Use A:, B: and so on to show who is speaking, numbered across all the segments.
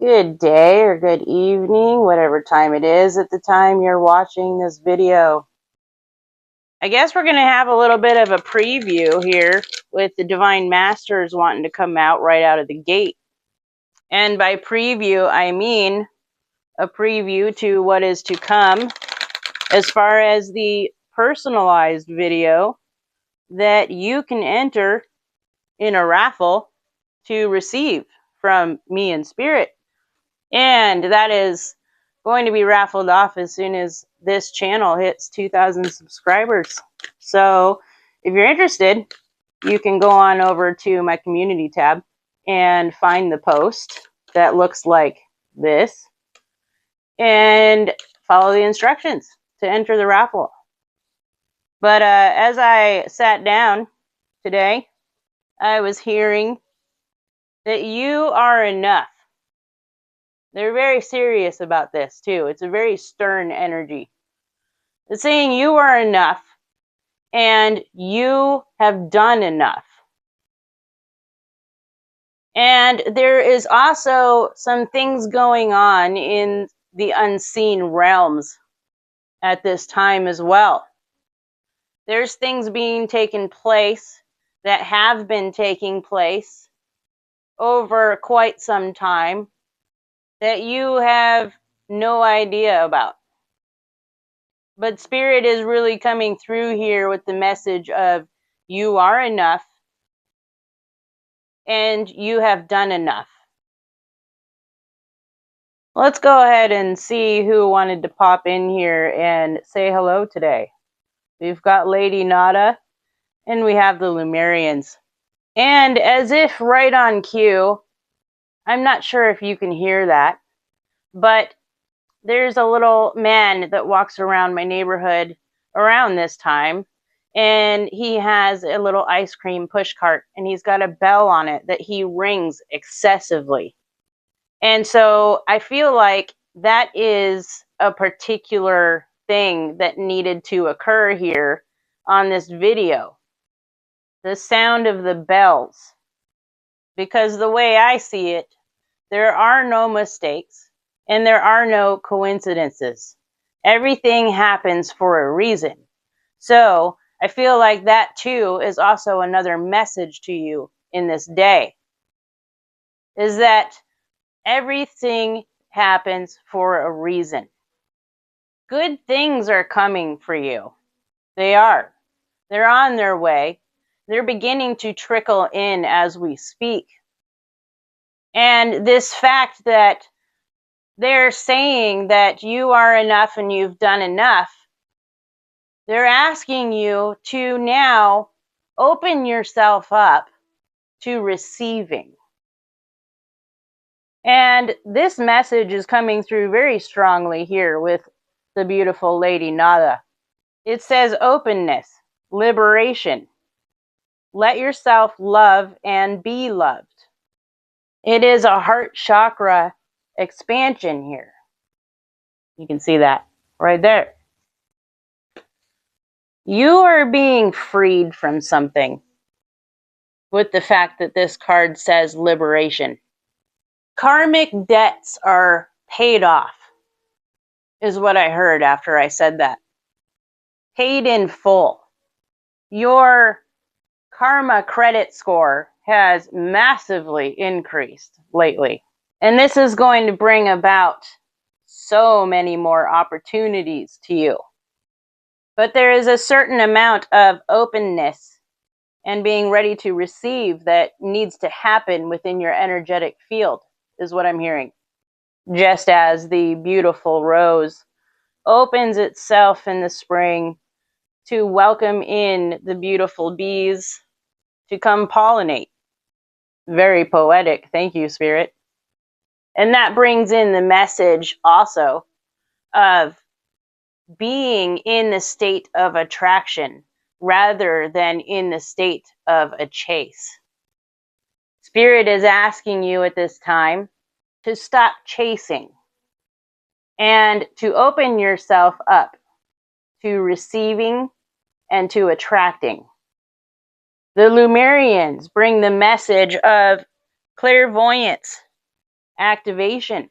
A: Good day or good evening, whatever time it is at the time you're watching this video. I guess we're going to have a little bit of a preview here with the Divine Masters wanting to come out right out of the gate. And by preview, I mean a preview to what is to come as far as the personalized video that you can enter in a raffle to receive from me in spirit. And that is going to be raffled off as soon as this channel hits 2,000 subscribers. So if you're interested, you can go on over to my community tab and find the post that looks like this and follow the instructions to enter the raffle. But as I sat down today, I was hearing that you are enough. They're very serious about this too. It's a very stern energy. It's saying you are enough and you have done enough. And there is also some things going on in the unseen realms at this time as well. There's things being taken place that have been taking place over quite some time that you have no idea about. But Spirit is really coming through here with the message of you are enough and you have done enough. Let's go ahead and see who wanted to pop in here and say hello today. We've got Lady Nada and we have the Lumerians. And as if right on cue, I'm not sure if you can hear that, but there's a little man that walks around my neighborhood around this time, and he has a little ice cream push cart, and he's got a bell on it that he rings excessively. And so I feel like that is a particular thing that needed to occur here on this video. The sound of the bells. Because the way I see it, there are no mistakes. And there are no coincidences. Everything happens for a reason. So I feel like that too is also another message to you in this day. Is that everything happens for a reason. Good things are coming for you. They are. They're on their way. They're beginning to trickle in as we speak. And this fact that they're saying that you are enough and you've done enough. They're asking you to now open yourself up to receiving. And this message is coming through very strongly here with the beautiful Lady Nada. It says openness, liberation. Let yourself love and be loved. It is a heart chakra expansion here. You can see that right there. You are being freed from something with the fact that this card says liberation. Karmic debts are paid off, is what I heard after I said that. Paid in full. Your karma credit score has massively increased lately. And this is going to bring about so many more opportunities to you. But there is a certain amount of openness and being ready to receive that needs to happen within your energetic field, is what I'm hearing. Just as the beautiful rose opens itself in the spring to welcome in the beautiful bees to come pollinate. Very poetic. Thank you, Spirit. And that brings in the message also of being in the state of attraction rather than in the state of a chase. Spirit is asking you at this time to stop chasing and to open yourself up to receiving and to attracting. The Lumerians bring the message of clairvoyance activation.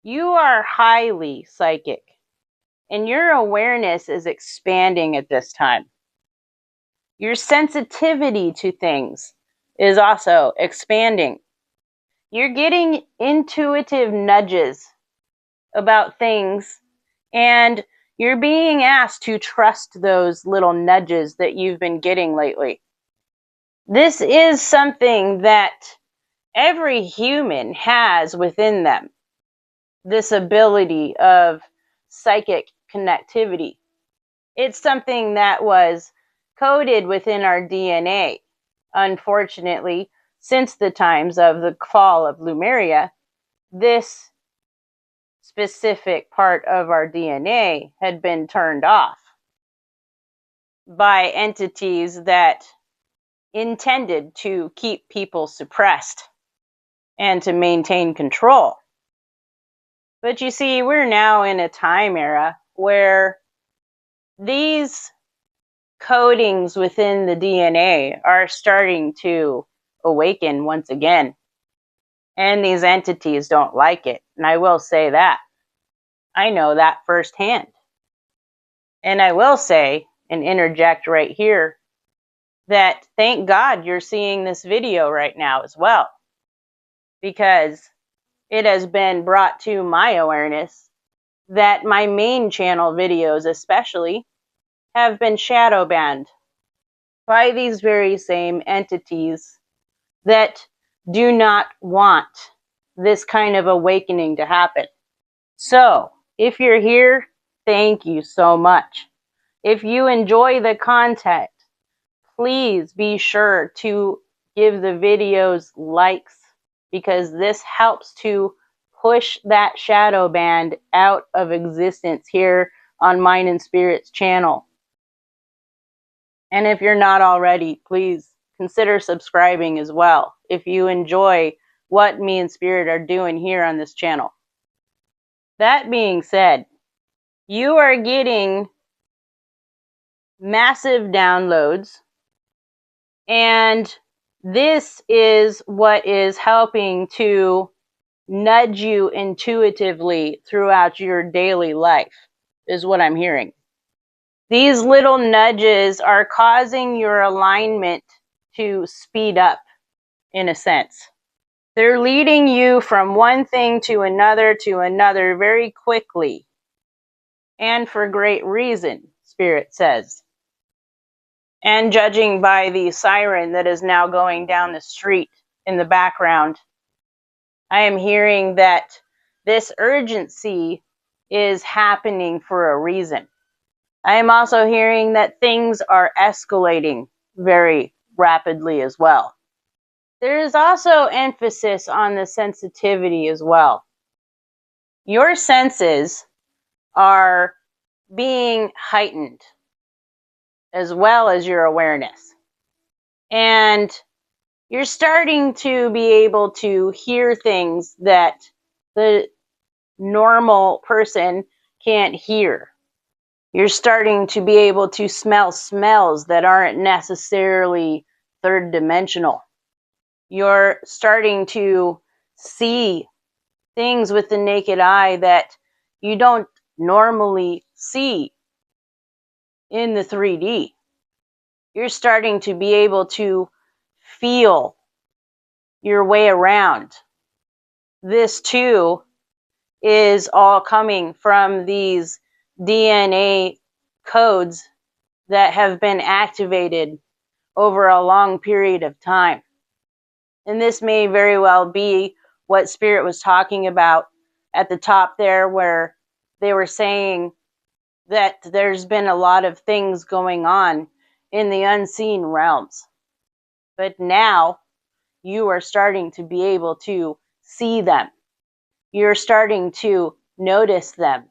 A: You are highly psychic, and your awareness is expanding at this time. Your sensitivity to things is also expanding. You're getting intuitive nudges about things, and you're being asked to trust those little nudges that you've been getting lately. This is something that every human has within them, this ability of psychic connectivity. It's something that was coded within our DNA. Unfortunately, since the times of the fall of Lemuria, this specific part of our DNA had been turned off by entities that intended to keep people suppressed and to maintain control. But you see, we're now in a time era where these codings within the DNA are starting to awaken once again. And these entities don't like it. And I will say that. I know that firsthand. And I will say and interject right here that thank God you're seeing this video right now as well. Because it has been brought to my awareness that my main channel videos especially have been shadow banned by these very same entities that do not want this kind of awakening to happen. So, if you're here, thank you so much. If you enjoy the content, please be sure to give the videos likes, because this helps to push that shadow band out of existence here on Mind and Spirit's channel. And if you're not already, please consider subscribing as well if you enjoy what me and Spirit are doing here on this channel. That being said, you are getting massive downloads, and this is what is helping to nudge you intuitively throughout your daily life, is what I'm hearing. These little nudges are causing your alignment to speed up, in a sense. They're leading you from one thing to another very quickly, and for great reason, Spirit says. And judging by the siren that is now going down the street in the background, I am hearing that this urgency is happening for a reason. I am also hearing that things are escalating very rapidly as well. There is also emphasis on the sensitivity as well. Your senses are being heightened, as well as your awareness. And you're starting to be able to hear things that the normal person can't hear. You're starting to be able to smell smells that aren't necessarily third dimensional. You're starting to see things with the naked eye that you don't normally see in the 3D. You're starting to be able to feel your way around. This too is all coming from these DNA codes that have been activated over a long period of time. And this may very well be what Spirit was talking about at the top there, where they were saying that there's been a lot of things going on in the unseen realms. But now you are starting to be able to see them. You're starting to notice them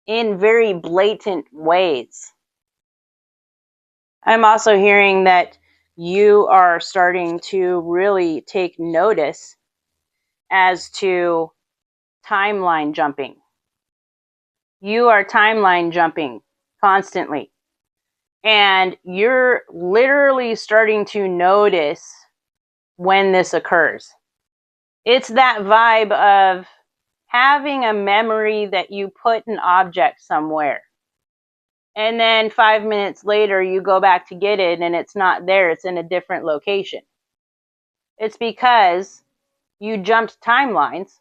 A: in very blatant ways. I'm also hearing that you are starting to really take notice as to timeline jumping. You are timeline jumping constantly. And you're literally starting to notice when this occurs. It's that vibe of having a memory that you put an object somewhere. And then 5 minutes later, you go back to get it and it's not there. It's in a different location. It's because you jumped timelines,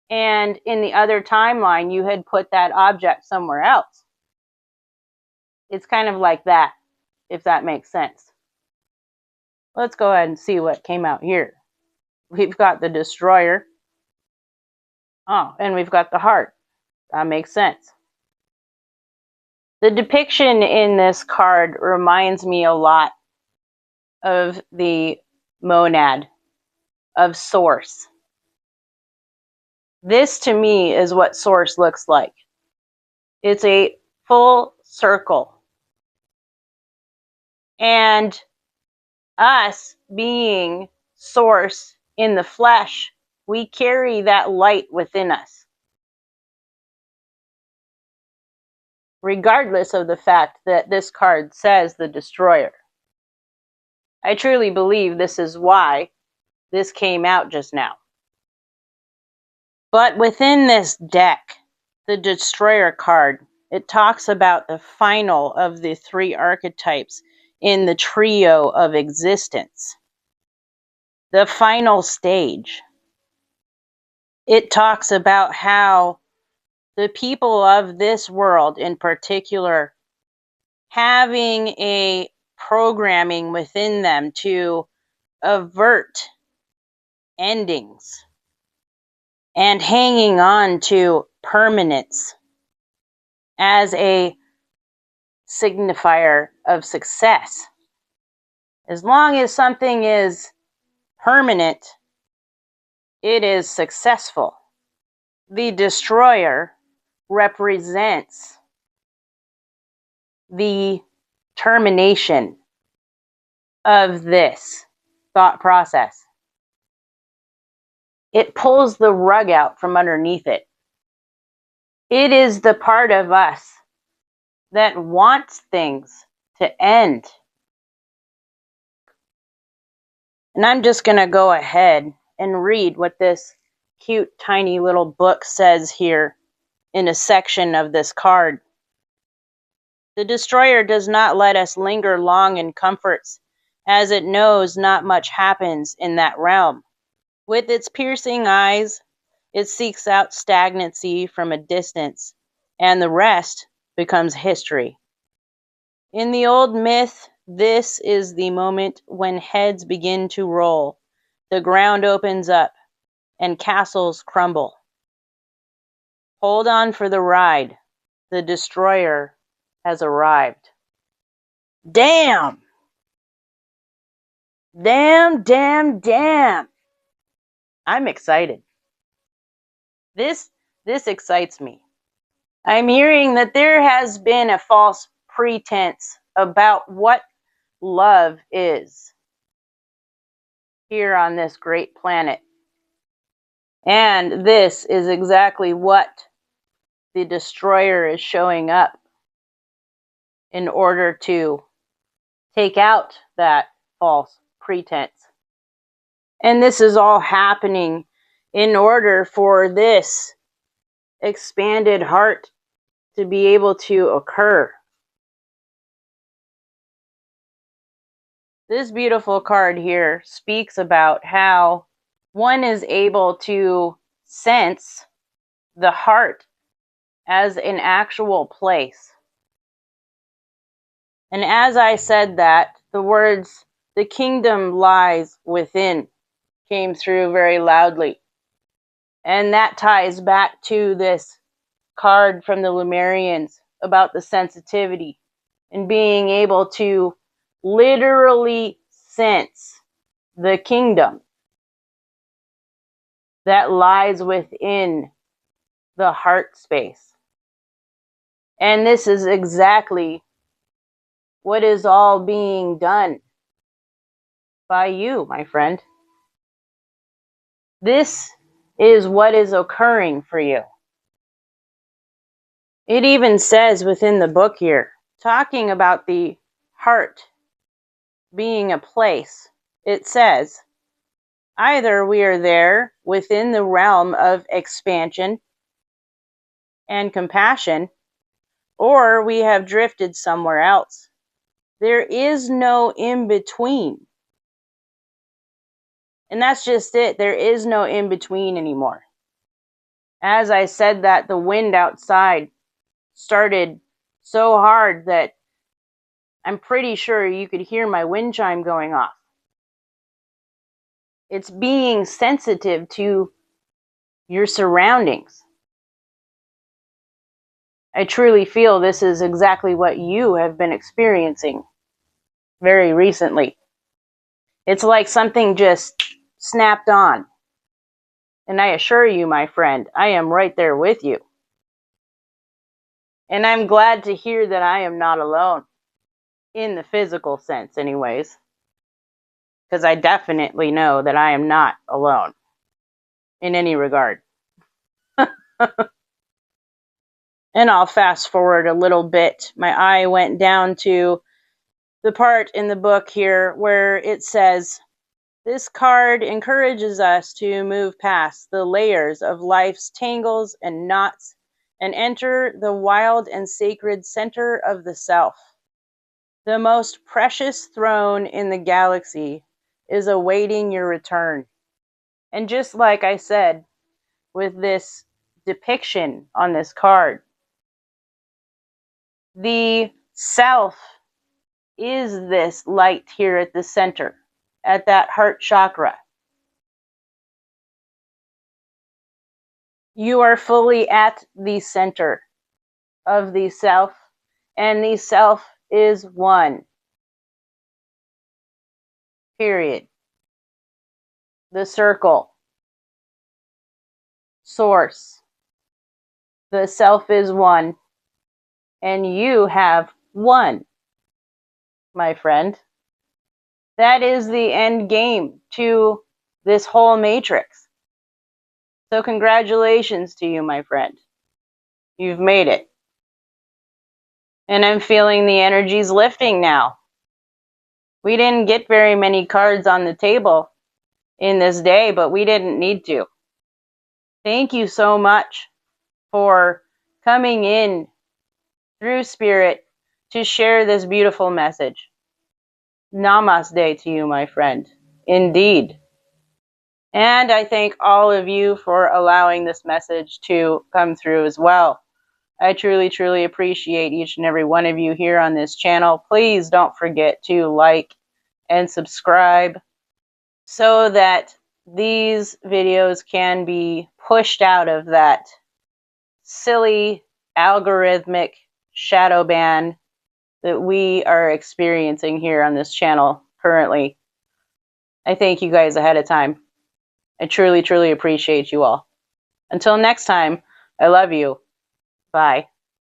A: and in the other timeline, you had put that object somewhere else. It's kind of like that, if that makes sense. Let's go ahead and see what came out here. We've got the destroyer. Oh, and we've got the heart. That makes sense. The depiction in this card reminds me a lot of the monad, of source. This to me is what source looks like. It's a full circle. And us being source in the flesh, we carry that light within us. Regardless of the fact that this card says the destroyer. I truly believe this is why this came out just now. But within this deck, the destroyer card, it talks about the final of the 3 archetypes in the trio of existence. The final stage. It talks about how the people of this world in particular having a programming within them to avert endings and hanging on to permanence as a signifier of success. As long as something is permanent, it is successful. The destroyer represents the termination of this thought process. It pulls the rug out from underneath it. It is the part of us that wants things to end. And I'm just going to go ahead and read what this cute, tiny little book says here in a section of this card. The destroyer does not let us linger long in comforts, as it knows not much happens in that realm. With its piercing eyes, it seeks out stagnancy from a distance, and the rest becomes history. In the old myth, this is the moment when heads begin to roll, the ground opens up, and castles crumble. Hold on for the ride. The destroyer has arrived. Damn! Damn, damn, damn! I'm excited. This excites me. I'm hearing that there has been a false pretense about what love is here on this great planet. And this is exactly what the destroyer is showing up in order to take out that false pretense. And this is all happening in order for this expanded heart to be able to occur. This beautiful card here speaks about how one is able to sense the heart as an actual place. And as I said that, the words, "the kingdom lies within," came through very loudly. And that ties back to this card from the Lemurians about the sensitivity and being able to literally sense the kingdom that lies within the heart space. And this is exactly what is all being done by you, my friend. This is what is occurring for you. It even says within the book here, talking about the heart being a place, it says, Either we are there within the realm of expansion and compassion, or we have drifted somewhere else. There is no in between. And that's just it. There is no in between anymore. As I said that, the wind outside started so hard that I'm pretty sure you could hear my wind chime going off. It's being sensitive to your surroundings. I truly feel this is exactly what you have been experiencing very recently. It's like something just snapped on. And I assure you, my friend, I am right there with you. And I'm glad to hear that I am not alone. In the physical sense, anyways. Because I definitely know that I am not alone. In any regard. And I'll fast forward a little bit. My eye went down to the part in the book here where it says, this card encourages us to move past the layers of life's tangles and knots and enter the wild and sacred center of the self. The most precious throne in the galaxy is awaiting your return. And just like I said with this depiction on this card, the self is this light here at the center, at that heart chakra. You are fully at the center of the self, and the self is one. Period. The circle. Source. The self is one, and you have one, my friend. That is the end game to this whole matrix. So congratulations to you, my friend. You've made it. And I'm feeling the energies lifting now. We didn't get very many cards on the table in this day, but we didn't need to. Thank you so much for coming in through spirit to share this beautiful message. Namaste to you, my friend. Indeed. And I thank all of you for allowing this message to come through as well. I truly, truly appreciate each and every one of you here on this channel. Please don't forget to like and subscribe so that these videos can be pushed out of that silly algorithmic shadow ban that we are experiencing here on this channel currently. I thank you guys ahead of time. I truly, truly appreciate you all. Until next time, I love you. Bye.